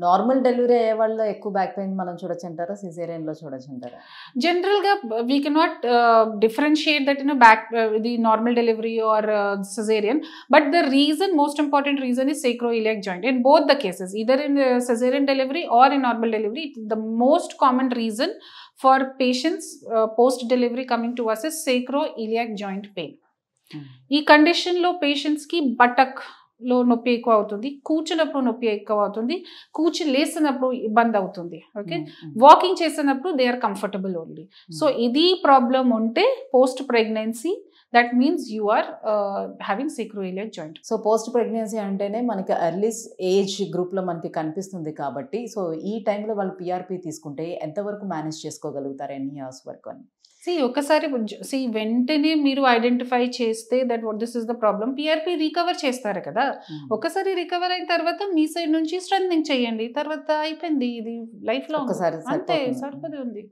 Normal delivery అయ్యే వాళ్ళలో ఎక్కువ బ్యాక్ పెయిన్ మనం చూడొచ్చంటారా? సిజేరియన్‌లో చూడొచ్చంటారా? జనరల్‌గా we cannot differentiate that in a back the normal delivery or cesarean, but the reason, most important reason, is sacroiliac joint in both the cases, either in cesarean delivery or in normal delivery. The most common reason for patients post delivery coming to us is sacroiliac joint pain. ఈ కండిషన్లో పేషెంట్స్కి బటక్లో నొప్పి ఎక్కువ అవుతుంది, కూర్చున్నప్పుడు నొప్పి ఎక్కువ అవుతుంది, కూర్చుని లేస్తున్నప్పుడు ఇబ్బంది అవుతుంది. ఓకే, వాకింగ్ చేసినప్పుడు they are comfortable only. So ఇది ప్రాబ్లం ఉంటే post pregnancy, that means you are having sacroiliac joint. So post pregnancy అంటేనే మనకి ఎర్లీ ఏజ్ గ్రూప్లో మనకి కనిపిస్తుంది కాబట్టి, సో ఈ టైంలో వాళ్ళు పిఆర్పి తీసుకుంటే ఎంతవరకు మేనేజ్ చేసుకోగలుగుతారు ఎన్ని ఇయర్స్ వరకు అని? ఒకసారి వెంటనే మీరు ఐడెంటిఫై చేస్తే that what this is the problem, PRP recover చేస్తారు కదా. ఒకసారి రికవర్ అయిన తర్వాత మీ సైడ్ నుంచి స్ట్రెంథనింగ్ చేయండి, తర్వాత అయిపోయింది. ఇది లైఫ్ లో ఒకసారి అంతే సరిపోతుంది. సరిపోతుంది.